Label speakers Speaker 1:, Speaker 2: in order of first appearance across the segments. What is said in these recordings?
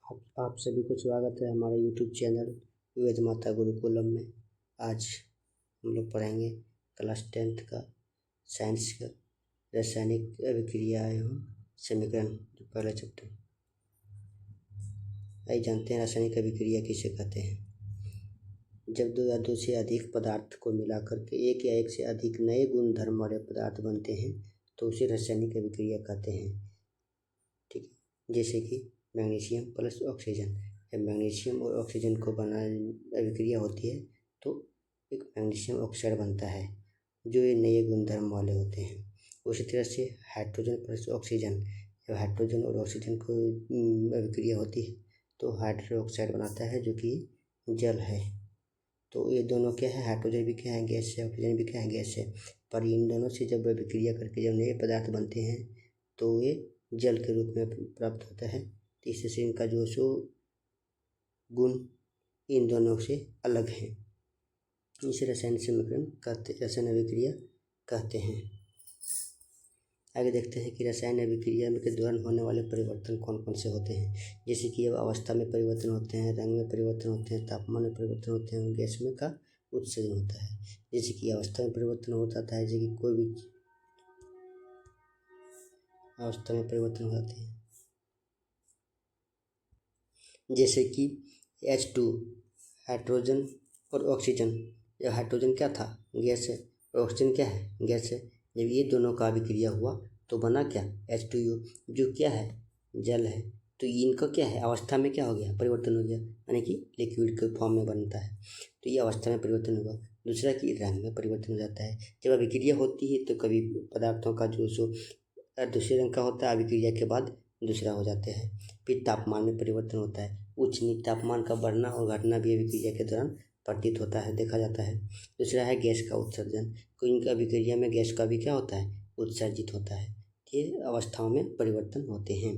Speaker 1: आप सभी को स्वागत है हमारे यूट्यूब चैनल वेद माता गुरुकुलम में। आज हम लोग पढ़ेंगे क्लास 10th का साइंस का रासायनिक अभिक्रिया एवं समीकरण, जो पहला चैप्टर। आइए जानते हैं रासायनिक अभिक्रिया किसे कहते हैं। जब दो या दो से अधिक पदार्थ को मिलाकर के एक या एक से अधिक नए गुणधर्म वाले पदार्थ बनते हैं तो उसे रासायनिक अभिक्रिया कहते हैं। ठीक है, जैसे कि मैग्नीशियम प्लस ऑक्सीजन। जब मैग्नीशियम और ऑक्सीजन को अभिक्रिया होती है तो एक मैग्नीशियम ऑक्साइड बनता है, जो ये नए गुणधर्म वाले होते हैं। उसी तरह से हाइड्रोजन प्लस ऑक्सीजन, जब हाइड्रोजन और ऑक्सीजन को अभिक्रिया होती है तो हाइड्रो ऑक्साइड बनाता है, जो कि जल है। तो ये दोनों क्या है, हाइड्रोजन भी क्या है, गैस है, ऑक्सीजन भी क्या है, गैस है। पर इन दोनों से जब अभिक्रिया करके जब नए पदार्थ बनते हैं तो ये जल के रूप में प्राप्त होता है। इससे इनका जो सो गुण इन दोनों से अलग है। इसे रासायनिक समीकरण कहते, रासायनिक अभिक्रिया कहते हैं। आगे देखते हैं कि रासायनिक अभिक्रिया के दौरान होने वाले परिवर्तन कौन कौन से होते हैं। जैसे कि अब अवस्था में परिवर्तन होते हैं, रंग में परिवर्तन होते हैं, तापमान में परिवर्तन होते हैं, गैस में का उत्सर्जन होता है। जैसे कि अवस्था में परिवर्तन होता है, जैसे कि कोई भी अवस्था में परिवर्तन हो जाते हैं, जैसे कि H2 हाइड्रोजन और ऑक्सीजन। जब हाइड्रोजन क्या था, गैस है, और ऑक्सीजन क्या है, गैस है। जब ये दोनों का अभिक्रिया हुआ तो बना क्या, H2O, जो क्या है, जल है। तो इनका क्या है, अवस्था में क्या हो गया, परिवर्तन हो गया, यानी कि लिक्विड के फॉर्म में बनता है। तो ये अवस्था में परिवर्तन हुआ। दूसरा कि रंग में परिवर्तन हो जाता है। जब अभिक्रिया होती है तो कभी पदार्थों का जो सो दूसरे रंग का होता है, अभिक्रिया के बाद दूसरा हो जाते हैं। फिर तापमान में परिवर्तन होता है। उच्च नीच तापमान का बढ़ना और घटना भी अभिक्रिया के दौरान प्रतीत होता है, देखा जाता है। दूसरा है गैस का उत्सर्जन। तो इनका अभिक्रिया में गैस का भी क्या होता है, उत्सर्जित होता है। ये अवस्थाओं में परिवर्तन होते हैं।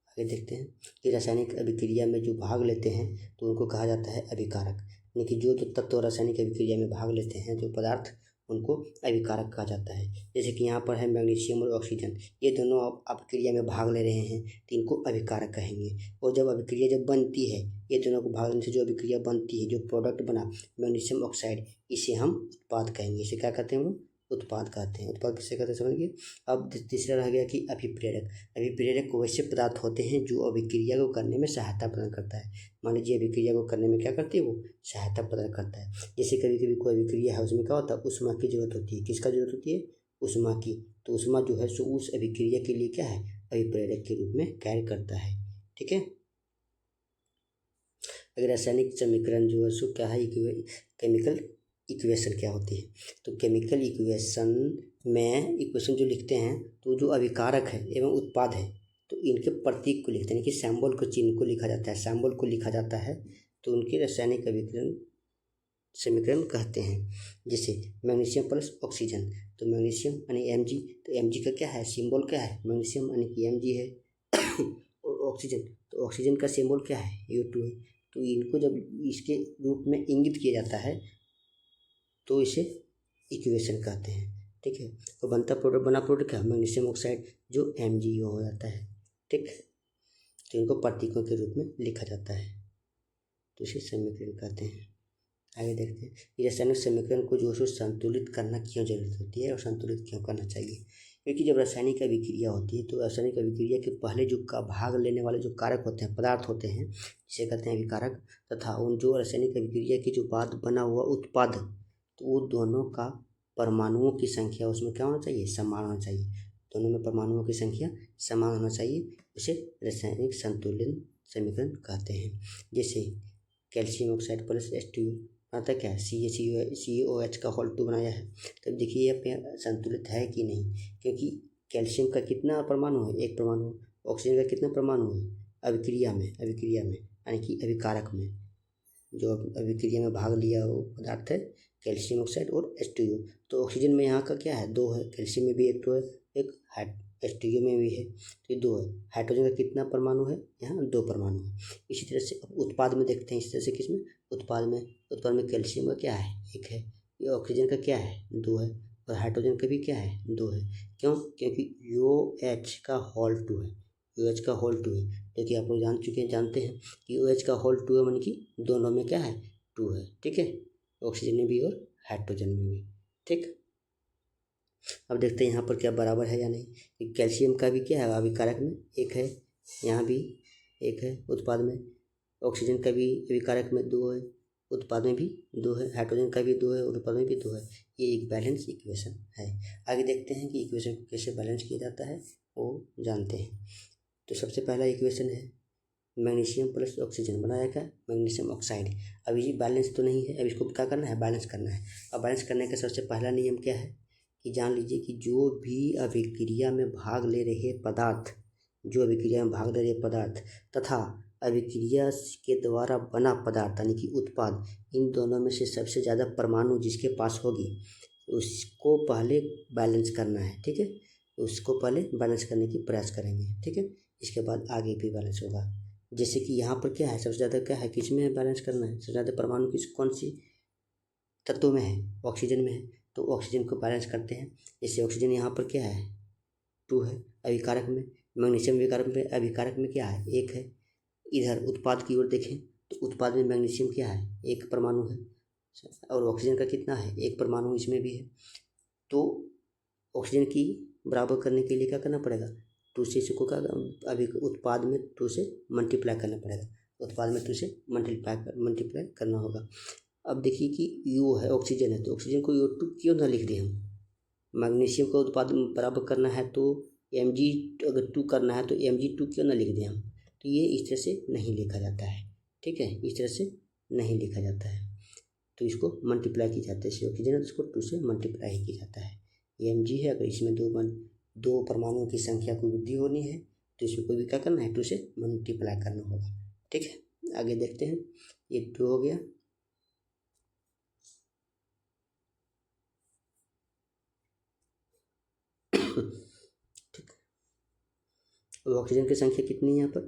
Speaker 1: आगे देखते हैं कि रासायनिक अभिक्रिया में जो भाग लेते हैं तो उनको कहा जाता है अभिकारक। यानी कि जो तत्व रासायनिक अभिक्रिया में भाग लेते हैं, जो पदार्थ, उनको अभिकारक कहा जाता है। जैसे कि यहाँ पर है मैग्नीशियम और ऑक्सीजन, ये दोनों अभिक्रिया में भाग ले रहे हैं तो इनको अभिकारक कहेंगे। और जब अभिक्रिया जब बनती है, ये दोनों को भाग लेने से जो अभिक्रिया बनती है, जो प्रोडक्ट बना मैग्नीशियम ऑक्साइड, इसे हम उत्पाद कहेंगे। इसे क्या कहते हैं हम लोग, उत्पाद कहते हैं। उत्पाद किसे कहते हैं समझिए। अब तीसरा रह गया कि अभिप्रेरक। अभिप्रेरक वैसे पदार्थ होते हैं जो अभिक्रिया को करने में सहायता प्रदान करता है। मान लीजिए अभिक्रिया को करने में क्या करती है, वो सहायता प्रदान करता है। जैसे कभी कभी कोई अभिक्रिया है, उसमें क्या होता है, उष्मा की जरूरत होती है। किसका जरूरत होती है, उष्मा की। तो उष्मा जो है सो उस अभिक्रिया के लिए क्या है, अभिप्रेरक के रूप में कार्य करता है। ठीक है। अगर रासायनिक समीकरण जो है सो क्या है, केमिकल इक्वेशन क्या होती है। तो केमिकल इक्वेशन में इक्वेशन जो लिखते हैं तो जो अभिकारक है एवं उत्पाद है तो इनके प्रतीक को लिखते हैं, कि सिंबल को, चिन्ह को लिखा जाता है, सिंबल को लिखा जाता है, तो उनके रासायनिक अभिकरण समीकरण कहते हैं। जैसे मैग्नीशियम प्लस ऑक्सीजन, तो मैग्नीशियम यानी Mg, तो Mg का क्या है, सिंबल क्या है, मैग्नीशियम यानी कि Mg है। और ऑक्सीजन, तो ऑक्सीजन का सिंबल क्या है, U2 है। तो इनको जब इसके रूप में इंगित किया जाता है तो इसे इक्वेशन कहते हैं। ठीक है। तो बनता प्रोडक्ट, बना प्रोडक्ट क्या, मैग्नीशियम ऑक्साइड, जो MgO हो जाता है। ठीक। तो इनको प्रतीकों के रूप में लिखा जाता है, तो इसे समीकरण कहते हैं। आगे देखते हैं कि रासायनिक समीकरण को जो है संतुलित करना क्यों जरूरत होती है और संतुलित क्यों करना चाहिए। क्योंकि जब रासायनिक अभिक्रिया होती है तो रासायनिक अभिक्रिया के पहले जो का भाग लेने वाले जो कारक होते हैं, पदार्थ होते हैं, जिसे कहते हैं अभिकारक, तथा उन जो रासायनिक अभिक्रिया के जो बाद बना हुआ उत्पाद, तो वो दोनों का परमाणुओं की संख्या उसमें क्या होना चाहिए, समान होना चाहिए। दोनों में परमाणुओं की संख्या समान होना चाहिए, इसे रासायनिक संतुलन समीकरण कहते हैं। जैसे कैल्शियम ऑक्साइड प्लस H2O आता क्या है, CaCO2 का होल 2 बनाया है। तब देखिए यहाँ पे संतुलित है कि नहीं, क्योंकि कैल्शियम का कितना परमाणु है, एक परमाणु। ऑक्सीजन का कितना परमाणु है, अभिक्रिया में यानी कि अभिकारक में जो अभिक्रिया में भाग लिया वो पदार्थ है कैल्शियम ऑक्साइड और H2O। तो ऑक्सीजन में यहाँ का क्या है, 2 है, कैल्शियम में भी एक 2 है, एक H2O में भी है, तो ये 2 है। हाइड्रोजन का कितना परमाणु है, यहाँ 2 परमाणु है। इसी तरह से उत्पाद में देखते हैं, इस तरह से किसमें, उत्पाद में कैल्शियम का क्या है, 1 है। ये ऑक्सीजन का क्या है, 2 है। और हाइड्रोजन का भी क्या है, 2 है। क्यों, क्योंकि OH का होल 2 है, OH का होल 2 है, क्योंकि आप लोग जानते हैं कि OH का होल 2 है, माने कि दोनों में क्या है 2 है। ठीक है, ऑक्सीजन में भी और हाइड्रोजन में भी। ठीक, अब देखते हैं यहाँ पर क्या बराबर है या नहीं। कि कैल्शियम का भी क्या है अभिकारक में 1 है, यहाँ भी 1 है उत्पाद में। ऑक्सीजन का भी अभिकारक में 2 है, उत्पाद में भी 2 है। हाइड्रोजन का भी 2 है, उत्पाद में भी 2 है। ये एक बैलेंस इक्वेशन है। आगे देखते हैं कि इक्वेशन को कैसे बैलेंस किया जाता है वो जानते हैं। तो सबसे पहला इक्वेशन है मैग्नीशियम प्लस ऑक्सीजन, बनाया क्या मैग्नीशियम ऑक्साइड। अभी ये बैलेंस तो नहीं है, अब इसको क्या करना है बैलेंस करना है। अब बैलेंस करने का सबसे पहला नियम क्या है कि जान लीजिए कि जो भी अभिक्रिया में भाग ले रहे पदार्थ, जो अभिक्रिया में भाग ले रहे पदार्थ तथा अभिक्रिया के द्वारा बना पदार्थ यानी कि उत्पाद, इन दोनों में से सबसे ज़्यादा परमाणु जिसके पास होगी उसको पहले बैलेंस करना है। ठीक है, उसको पहले बैलेंस करने की प्रयास करेंगे। ठीक है, इसके बाद आगे भी बैलेंस होगा। जैसे कि यहाँ पर क्या है सबसे ज़्यादा क्या है किस में बैलेंस करना है, सबसे ज़्यादा परमाणु किस कौन सी तत्व में है, ऑक्सीजन में है, तो ऑक्सीजन को बैलेंस करते हैं। जैसे ऑक्सीजन यहाँ पर क्या है 2 है अभिकारक में, मैग्नीशियम अभिकारक में क्या है 1 है। इधर उत्पाद की ओर देखें तो उत्पाद में मैग्नीशियम क्या है 1 परमाणु है, और ऑक्सीजन का कितना है 1 परमाणु इसमें भी है। तो ऑक्सीजन की बराबर करने के लिए क्या करना पड़ेगा 2 से इसको का अभी उत्पाद में 2 से मल्टीप्लाई करना पड़ेगा, उत्पाद में 2 से मल्टीप्लाई करना होगा। अब देखिए कि U है ऑक्सीजन है, तो ऑक्सीजन को O2 क्यों ना लिख दें हम। मैग्नीशियम का उत्पाद बराबर करना है तो Mg अगर 2 करना है तो Mg2 क्यों ना लिख दें हम। तो ये इस तरह से नहीं लिखा जाता है। ठीक है, इस तरह से नहीं लिखा जाता है, तो इसको मल्टीप्लाई की जाता है। ऑक्सीजन है तो इसको 2 से मल्टीप्लाई ही किया जाता है। ये Mg है, अगर इसमें दो परमाणुओं की संख्या को वृद्धि होनी है तो इसमें कोई भी क्या करना है 2 से मल्टीप्लाई करना होगा। ठीक है, आगे देखते हैं। ये 2 हो गया। ठीक, अब ऑक्सीजन की संख्या कितनी है यहाँ पर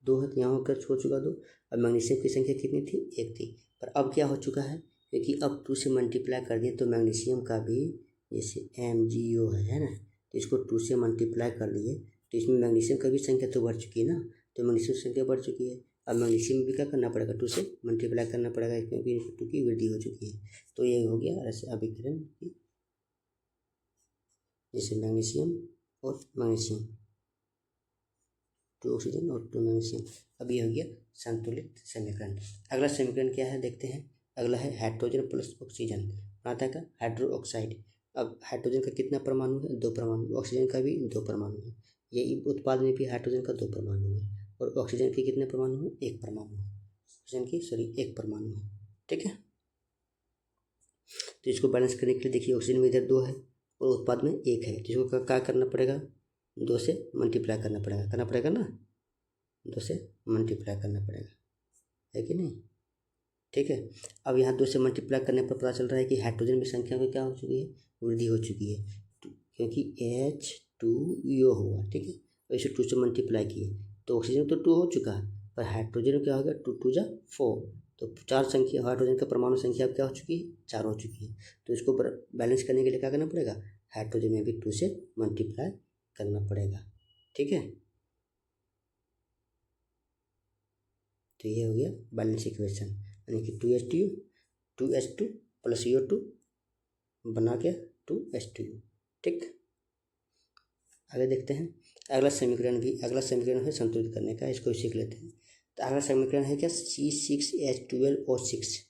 Speaker 1: 2 है, तो यहाँ होकर हो चुका 2। अब मैग्नीशियम की संख्या कितनी थी 1 थी, पर अब क्या हो चुका है क्योंकि अब 2 से मल्टीप्लाई कर दिए तो मैग्नीशियम का भी जैसे MgO है ना, तो इसको 2 से मल्टीप्लाई कर दिए तो इसमें मैग्नीशियम का भी संख्या तो बढ़ चुकी है ना, तो मैग्नीशियम की संख्या बढ़ चुकी है। अब मैग्नीशियम में भी क्या करना पड़ेगा 2 से मल्टीप्लाई करना पड़ेगा क्योंकि 2 की वृद्धि हो चुकी है। तो ये हो गया ऐसे अभिकरण की, जैसे मैग्नीशियम और मैग्नीशियम 2 ऑक्सीजन और 2 मैग्नीशियम। अब ये हो गया संतुलित समीकरण। अगला समीकरण क्या है देखते हैं। अगला है हाइड्रोजन प्लस ऑक्सीजन, बनाता है का हाइड्रो ऑक्साइड। अब हाइड्रोजन का कितना परमाणु है 2 परमाणु, ऑक्सीजन का भी 2 परमाणु है। ये उत्पाद में भी हाइड्रोजन का 2 परमाणु है और ऑक्सीजन के कितने परमाणु है 1 परमाणु है, ऑक्सीजन की 1 परमाणु है। ठीक है, तो इसको बैलेंस करने के लिए देखिए ऑक्सीजन में इधर 2 है और उत्पाद में 1 है, तो इसको क्या करना पड़ेगा 2 से मल्टीप्लाई करना पड़ेगा ना, 2 से मल्टीप्लाई करना पड़ेगा, है कि नहीं। ठीक है, अब यहाँ 2 से मल्टीप्लाई करने पर पता चल रहा है कि हाइड्रोजन में संख्या में क्या हो चुकी है वृद्धि हो चुकी है, क्योंकि H2O हुआ। ठीक है, और इसे 2 से मल्टीप्लाई किए तो ऑक्सीजन तो 2 हो चुका है, पर हाइड्रोजन में क्या हो गया 2 2 जा 4, तो 4 संख्या हाइड्रोजन का परमाणु संख्या अब क्या हो चुकी है 4 हो चुकी है। तो इसको बैलेंस करने के लिए क्या करना पड़ेगा हाइड्रोजन में भी 2 से मल्टीप्लाई करना पड़ेगा। ठीक है, तो ये हो गया बैलेंस इक्वेशन, यानी कि 2H2 प्लस CO2 बना के 2H2O। ठीक, आगे देखते हैं। अगला समीकरण है संतुलित करने का, इसको सीख लेते हैं। तो अगला समीकरण है क्या C6H12O6,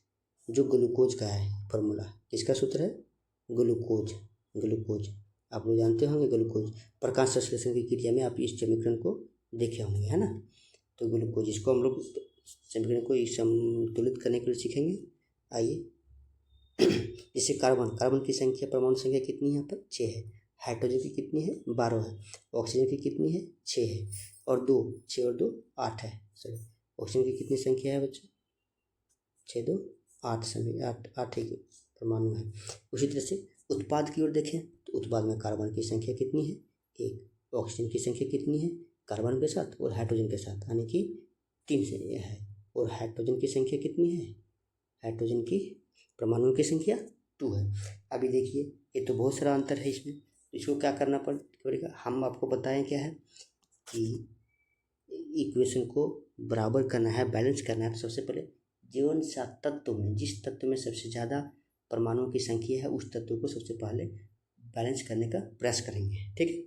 Speaker 1: जो ग्लूकोज का है फॉर्मूला। किसका सूत्र है ग्लूकोज आप लोग जानते होंगे। ग्लूकोज प्रकाश संश्लेषण की क्रिया में आप इस समीकरण को देखे होंगे, है ना। तो ग्लूकोज, इसको हम लोग समीकरण को संतुलित करने के लिए सीखेंगे। आइए, जैसे कार्बन की संख्या परमाणु संख्या कितनी है यहाँ पर 6 है, हाइड्रोजन की कितनी है 12 है, ऑक्सीजन की कितनी है 6 है, और 6 और 2 8 है। सॉरी, ऑक्सीजन की कितनी संख्या है बच्चों 6 2 8 8 ही परमाणु है। उसी तरह से उत्पाद की ओर देखें तो उत्पाद में कार्बन की संख्या कितनी है 1, ऑक्सीजन की संख्या कितनी है कार्बन के साथ और हाइड्रोजन के साथ, यानी कि 3 से है, और हाइड्रोजन की संख्या कितनी है हाइड्रोजन की परमाणुओं की संख्या 2 है। अभी देखिए ये तो बहुत सारा अंतर है इसमें, इसको क्या करना पड़ेगा हम आपको बताएं क्या है कि इक्वेशन को बराबर करना है, बैलेंस करना है, तो सबसे पहले जीवन तत्व में जिस तत्व में सबसे ज़्यादा परमाणुओं की संख्या है उस तत्व को सबसे पहले बैलेंस करने का प्रयास करेंगे। ठीक है,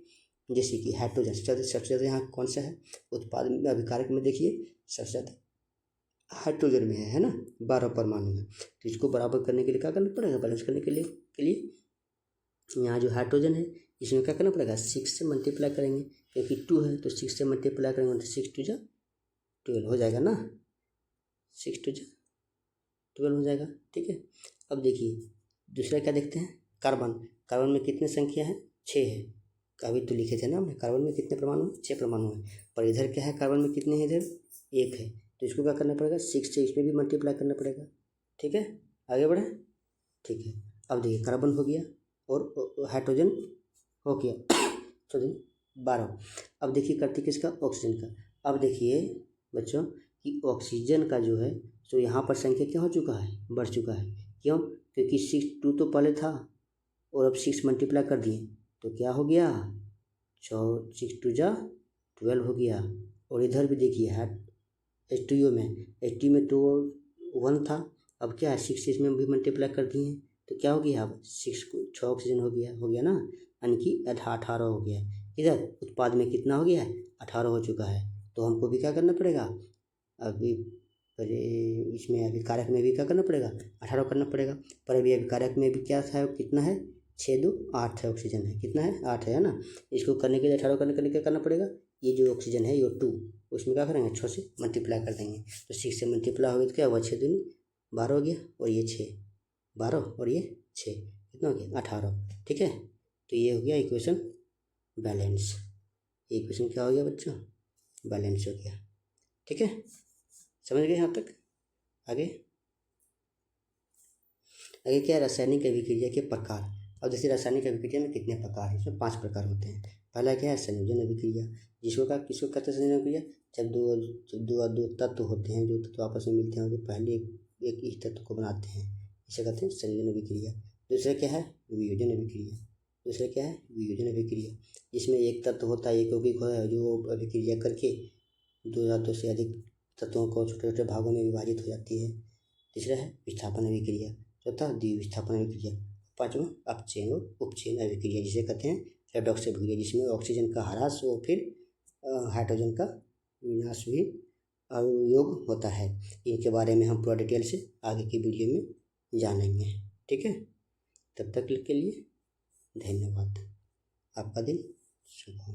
Speaker 1: जैसे कि हाइड्रोजन सबसे ज़्यादा यहाँ कौन सा है उत्पाद में, अभिकारक में देखिए सबसे ज़्यादा हाइड्रोजन में है ना, 12 परमाणु है। तो इसको बराबर करने के लिए क्या करना पड़ेगा, बैलेंस करने के लिए यहाँ जो हाइड्रोजन है इसमें क्या करना पड़ेगा, 6 से मल्टीप्लाई करेंगे, क्योंकि 2 है तो 6 से मल्टीप्लाई करेंगे तो 6 2 जा 12 हो जाएगा ना, 6 2 जा 12 हो जाएगा। ठीक है, अब देखिए दूसरा क्या देखते हैं, कार्बन में कितने संख्या है, 6 है। अभी तो लिखे थे ना हमने, कार्बन में कितने परमाणु है, 6 परमाणु है। पर इधर क्या है, कार्बन में कितने हैं, इधर 1 है। तो इसको क्या करना पड़ेगा, 6 से इसमें भी मल्टीप्लाई करना पड़ेगा। ठीक है, आगे बढ़े। ठीक है, अब देखिए कार्बन हो गया और हाइड्रोजन हो गया, तो 12। अब देखिए करते किसका, ऑक्सीजन का। अब देखिए बच्चों कि ऑक्सीजन का जो है तो यहाँ पर संख्या क्या हो चुका है, बढ़ चुका है। क्यों, क्योंकि 6 2 तो पहले था और अब 6 मल्टीप्लाई कर दिए तो क्या हो गया, 6 2 जा 12 हो गया। और इधर भी देखिए है H2O में तो 1 था, अब क्या है 6 इसमें भी मल्टीप्लाई कर दिए हैं तो क्या हो गया, अब 6 ऑक्सीजन हो गया ना, यानी कि 18 हो गया। इधर उत्पाद में कितना हो गया है, 18 हो चुका है। तो हमको भी क्या करना पड़ेगा, अभी पहले इसमें अभिकारक में भी क्या करना पड़ेगा, 18 करना पड़ेगा। पर अभी अभिकारक में भी क्या था, कितना है, 6 2 8 है, ऑक्सीजन है कितना है, 8 है ना। इसको करने के लिए 18 करने के लिए क्या करना पड़ेगा, ये जो ऑक्सीजन है ये 2, उसमें क्या करेंगे 6 से मल्टीप्लाई कर देंगे। तो 6 से मल्टीप्लाई हो गया तो क्या हुआ, 6 दूनी 12 हो गया, और ये 6 12 और ये 6 कितना हो गया, 18। ठीक है, तो ये हो गया इक्वेशन बैलेंस। इक्वेशन क्या हो गया बच्चों, बैलेंस हो गया। ठीक है, समझ गए यहाँ तक। आगे क्या है, रासायनिक अभिक्रिया के प्रकार। अब जैसे रासायनिक अभिक्रिया में कितने प्रकार हैं, इसमें 5 प्रकार होते हैं। पहला क्या है, संयोजन अभिक्रिया, किसको कहते हैं संयोजन अभिक्रिया, जब दो तत्व होते हैं, जो तत्व आपस में मिलते हैं और पहले एक ही तत्व को बनाते हैं, इसे कहते हैं संयोजन अभिक्रिया। दूसरा क्या है, वियोजन अभिक्रिया। जिसमें एक तत्व होता है, एक यौगिक होता है जो अभिक्रिया करके 2 या 2 से अधिक तत्वों को छोटे छोटे भागों में विभाजित हो जाती है। तीसरा है विस्थापन अभिक्रिया, चौथा द्विविस्थापन अभिक्रिया, पांचवा अपचयन और उपचयन अभिक्रिया, जिसे कहते हैं रेडॉक्स अभिक्रिया, जिसमें ऑक्सीजन का ह्रास और फिर हाइड्रोजन का विनाश भी योग होता है। इनके बारे में हम पूरा डिटेल से आगे की वीडियो में जानेंगे। ठीक है, तब तक के लिए धन्यवाद। आपका दिन शुभ हो।